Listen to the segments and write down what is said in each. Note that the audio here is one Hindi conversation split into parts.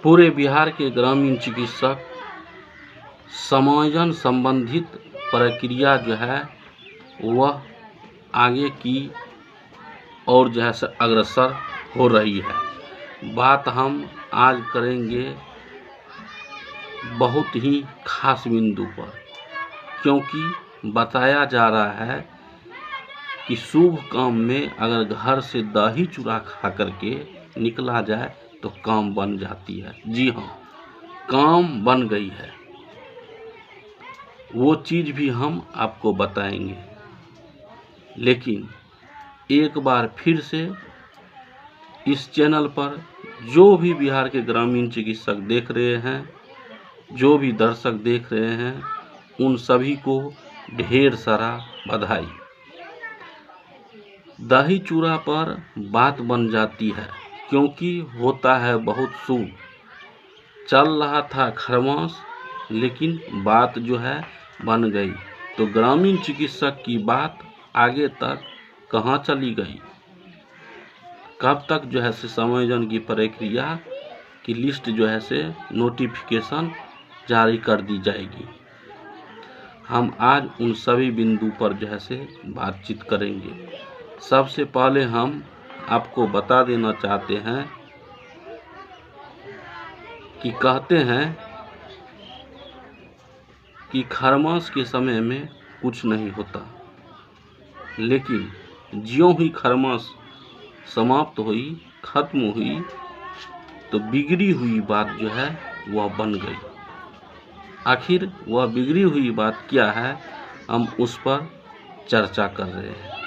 पूरे बिहार के ग्रामीण चिकित्सक समायोजन संबंधित प्रक्रिया जो है वह आगे की और जो है से अग्रसर हो रही है। बात हम आज करेंगे बहुत ही खास बिंदु पर, क्योंकि बताया जा रहा है कि शुभ काम में अगर घर से दही चूड़ा खा करके निकला जाए तो काम बन जाती है। जी हाँ, काम बन गई है। वो चीज़ भी हम आपको बताएंगे, लेकिन एक बार फिर से इस चैनल पर जो भी बिहार के ग्रामीण चिकित्सक देख रहे हैं, जो भी दर्शक देख रहे हैं, उन सभी को ढेर सारा बधाई। दही चूड़ा पर बात बन जाती है क्योंकि होता है बहुत शुभ। चल रहा था खरमास, लेकिन बात जो है बन गई। तो ग्रामीण चिकित्सक की बात आगे तक कहाँ चली गई? कब तक जो है से समायोजन की प्रक्रिया की लिस्ट जो है से नोटिफिकेशन जारी कर दी जाएगी? हम आज उन सभी बिंदु पर जो है से बातचीत करेंगे। सबसे पहले हम आपको बता देना चाहते हैं कि कहते हैं कि खरमास के समय में कुछ नहीं होता, लेकिन ज्यों ही खरमास समाप्त हुई, खत्म हुई, तो बिगड़ी हुई बात जो है वह बन गई। आखिर वह बिगड़ी हुई बात क्या है, हम उस पर चर्चा कर रहे हैं।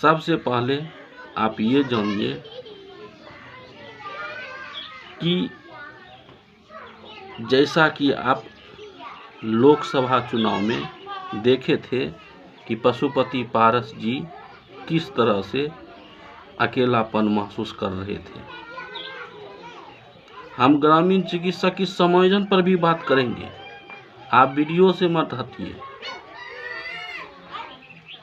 सबसे पहले आप ये जानिए कि जैसा कि आप लोकसभा चुनाव में देखे थे कि पशुपति पारस जी किस तरह से अकेलापन महसूस कर रहे थे। हम ग्रामीण चिकित्सक की समायोजन पर भी बात करेंगे, आप वीडियो से मत हटिए।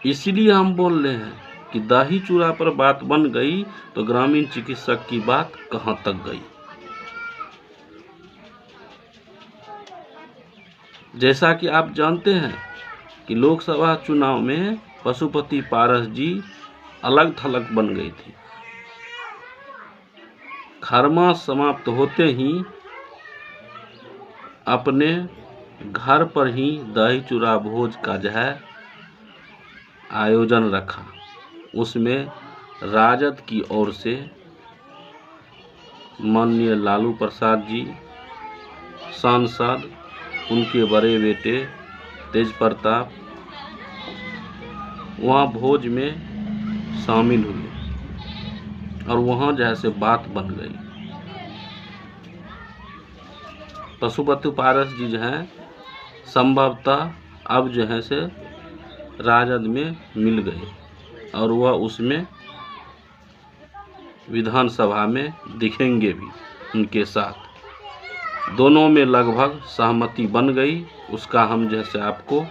इसलिए हम बोल रहे हैं कि दही चूड़ा पर बात बन गई तो ग्रामीण चिकित्सक की बात कहां तक गई। जैसा कि आप जानते हैं कि लोकसभा चुनाव में पशुपति पारस जी अलग थलग बन गई थी। खरमास समाप्त होते ही अपने घर पर ही दही चूड़ा भोज का जो है आयोजन रखा। उसमें राजद की ओर से माननीय लालू प्रसाद जी, सांसद, उनके बड़े बेटे तेज प्रताप वहाँ भोज में शामिल हुए और वहाँ जैसे बात बन गई। पशुपति पारस जी जो हैं संभवतः अब जो है से राजद में मिल गए और वह उसमें विधानसभा में दिखेंगे भी उनके साथ। दोनों में लगभग सहमति बन गई। उसका हम जैसे आपको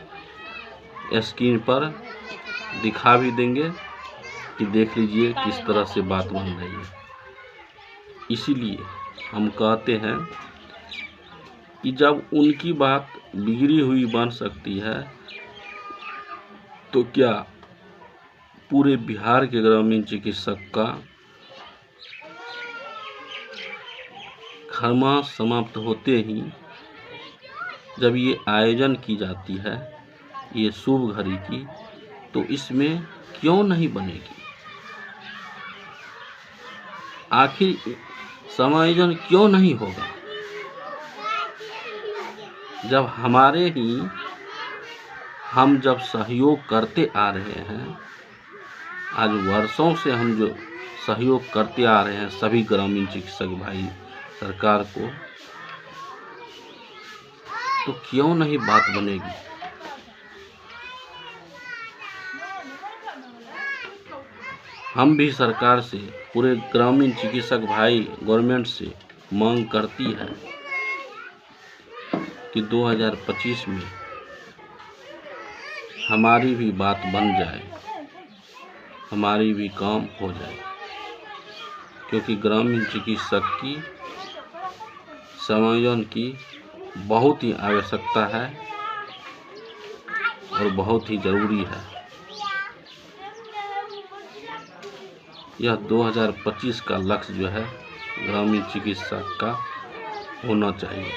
स्क्रीन पर दिखा भी देंगे कि देख लीजिए किस तरह से बात बन रही है। इसीलिए हम कहते हैं कि जब उनकी बात बिगड़ी हुई बन सकती है तो क्या पूरे बिहार के ग्रामीण चिकित्सक का खरमास समाप्त होते ही जब ये आयोजन की जाती है ये शुभ घड़ी की, तो इसमें क्यों नहीं बनेगी? आखिर समायोजन क्यों नहीं होगा? जब हमारे ही हम जब सहयोग करते आ रहे हैं, आज वर्षों से हम जो सहयोग करते आ रहे हैं सभी ग्रामीण चिकित्सक भाई सरकार को, तो क्यों नहीं बात बनेगी? हम भी सरकार से, पूरे ग्रामीण चिकित्सक भाई गवर्नमेंट से मांग करती है कि 2025 में हमारी भी बात बन जाए, हमारी भी काम हो जाए, क्योंकि ग्रामीण चिकित्सक की समायोजन की बहुत ही आवश्यकता है और बहुत ही ज़रूरी है। यह 2025 का लक्ष्य जो है ग्रामीण चिकित्सक का होना चाहिए।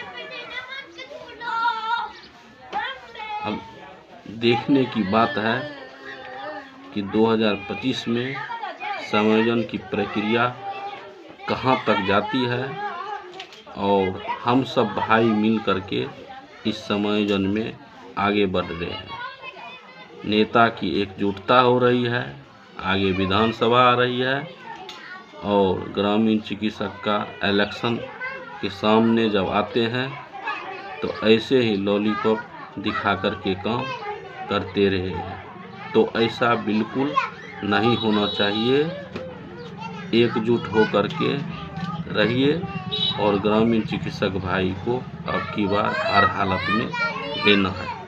अब देखने की बात है कि 2025 में समायोजन की प्रक्रिया कहाँ तक जाती है और हम सब भाई मिल करके इस समायोजन में आगे बढ़ रहे हैं। नेता की एकजुटता हो रही है, आगे विधानसभा आ रही है और ग्रामीण चिकित्सक का इलेक्शन के सामने जब आते हैं तो ऐसे ही लॉलीपॉप दिखा करके काम करते रहे हैं। तो ऐसा बिल्कुल नहीं होना चाहिए। एकजुट हो करके रहिए और ग्रामीण चिकित्सक भाई को अब की बार हर हालत में लेना है।